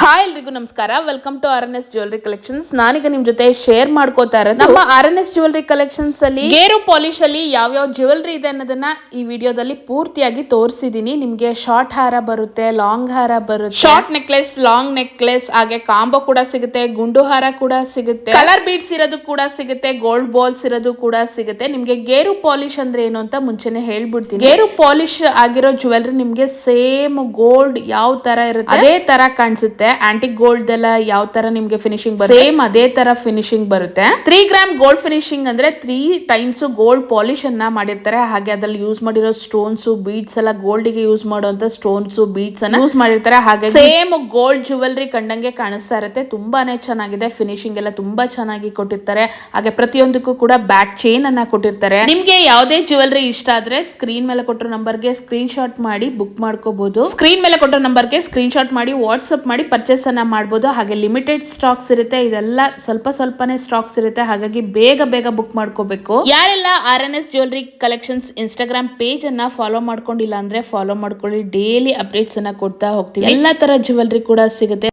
Hi ಎಲ್ರಿಗೂ ನಮಸ್ಕಾರ. Welcome to RNS jewellery collections. ನಾನೀಗ ನಿಮ್ ಜೊತೆ ಶೇರ್ ಮಾಡ್ಕೋತಾ ಇರೋದು ನಮ್ಮ RNS ಜ್ಯುವೆಲರಿ ಕಲೆಕ್ಷನ್ಸ್ ಅಲ್ಲಿ ಗೇರು ಪಾಲಿಶ್ ಅಲ್ಲಿ ಯಾವ ಜ್ಯುವೆಲರಿ ಇದೆ ಅನ್ನೋದನ್ನ ಈ ವಿಡಿಯೋದಲ್ಲಿ ಪೂರ್ತಿಯಾಗಿ ತೋರಿಸಿದೀನಿ. ನಿಮ್ಗೆ ಶಾರ್ಟ್ ಹಾರ ಬರುತ್ತೆ, ಲಾಂಗ್ ಹಾರ ಬರುತ್ತೆ, ಶಾರ್ಟ್ ನೆಕ್ಲೆಸ್, ಲಾಂಗ್ ನೆಕ್ಲೆಸ್, ಹಾಗೆ ಕಾಂಬೋ ಕೂಡ ಸಿಗುತ್ತೆ, ಗುಂಡು ಹಾರ ಕೂಡ ಸಿಗುತ್ತೆ, ಕಲರ್ ಬೀಡ್ಸ್ ಇರೋದು ಕೂಡ ಸಿಗುತ್ತೆ, ಗೋಲ್ಡ್ ಬಾಲ್ಸ್ ಇರೋದು ಕೂಡ ಸಿಗುತ್ತೆ. ನಿಮ್ಗೆ ಗೇರು ಪಾಲಿಶ್ ಅಂದ್ರೆ ಏನು ಅಂತ ಮುಂಚೆನೆ ಹೇಳ್ಬಿಡ್ತೀನಿ. ಗೇರು ಪಾಲಿಶ್ ಆಗಿರೋ ಜ್ಯುವೆಲರಿ ನಿಮ್ಗೆ ಸೇಮ್ ಗೋಲ್ಡ್ ಯಾವ ತರ ಇರುತ್ತೆ ಅದೇ ತರ ಕಾಣಿಸುತ್ತೆ. ಆಂಟಿಕ್ ಗೋಲ್ಡ್ ಎಲ್ಲ ಯಾವ ತರ ನಿಮ್ಗೆ ಫಿನಿಶಿಂಗ್ ಬರುತ್ತೆ ಸೇಮ್ ಅದೇ ತರ ಫಿನಿಶಿಂಗ್ ಬರುತ್ತೆ. 3 ಗ್ರಾಮ್ ಗೋಲ್ಡ್ ಫಿನಿಶಿಂಗ್ ಅಂದ್ರೆ 3 ಟೈಮ್ಸ್ ಗೋಲ್ಡ್ ಪಾಲಿಶ್ ಅನ್ನ ಮಾಡಿರ್ತಾರೆ. ಹಾಗೆ ಅದ್ರಲ್ಲಿ ಯೂಸ್ ಮಾಡಿರೋ ಸ್ಟೋನ್ಸ್, ಬೀಡ್ಸ್ ಎಲ್ಲ ಗೋಲ್ಡ್ ಗೆ ಯೂಸ್ ಮಾಡುವಂತ ಸ್ಟೋನ್ಸ್, ಬೀಡ್ಸ್ ಅನ್ನ ಯೂಸ್ ಮಾಡಿರ್ತಾರೆ. ಹಾಗೆ ಸೇಮ್ ಗೋಲ್ಡ್ ಜ್ಯುವೆಲರಿ ಕಂಡಂಗೆ ಕಾಣಿಸ್ತಾ ಇರುತ್ತೆ. ತುಂಬಾನೇ ಚೆನ್ನಾಗಿದೆ. ಫಿನಿಶಿಂಗ್ ಎಲ್ಲ ತುಂಬಾ ಚೆನ್ನಾಗಿ ಕೊಟ್ಟಿರ್ತಾರೆ. ಹಾಗೆ ಪ್ರತಿಯೊಂದಕ್ಕೂ ಕೂಡ ಬ್ಯಾಕ್ ಚೈನ್ ಅನ್ನ ಕೊಟ್ಟಿರ್ತಾರೆ. ನಿಮ್ಗೆ ಯಾವುದೇ ಜ್ಯುವೆಲರಿ ಇಷ್ಟ ಆದ್ರೆ ಸ್ಕ್ರೀನ್ ಮೇಲೆ ಕೊಟ್ಟಿರೋ ನಂಬರ್ಗೆ ಸ್ಕ್ರೀನ್ ಶಾಟ್ ಮಾಡಿ ಬುಕ್ ಮಾಡ್ಕೋಬಹುದು. ಸ್ಕ್ರೀನ್ ಮೇಲೆ ಕೊಟ್ಟಿರೋ ನಂಬರ್ಗೆ ಸ್ಕ್ರೀನ್ ಶಾಟ್ ಮಾಡಿ ವಾಟ್ಸ್ಆಪ್ ಮಾಡಿ ಪರ್ಚೇಸ್ ಅನ್ನ ಮಾಡಬಹುದು. ಹಾಗೆ ಲಿಮಿಟೆಡ್ ಸ್ಟಾಕ್ಸ್ ಇರುತ್ತೆ. ಇದೆಲ್ಲ ಸ್ವಲ್ಪನೇ ಸ್ಟಾಕ್ಸ್ ಇರುತ್ತೆ. ಹಾಗಾಗಿ ಬೇಗ ಬುಕ್ ಮಾಡ್ಕೋಬೇಕು. ಯಾರೆಲ್ಲ RNS jewellery collections Instagram page ಅನ್ನ ಫಾಲೋ ಮಾಡ್ಕೊಂಡಿಲ್ಲ ಅಂದ್ರೆ ಫಾಲೋ ಮಾಡ್ಕೊಳ್ಳಿ. ಡೈಲಿ ಅಪ್ಡೇಟ್ಸ್ ಅನ್ನ ಕೊಡ್ತಾ ಹೋಗ್ತೀವಿ. ಎಲ್ಲಾ ತರ ಜ್ಯುವೆಲರಿ ಕೂಡ ಸಿಗುತ್ತೆ.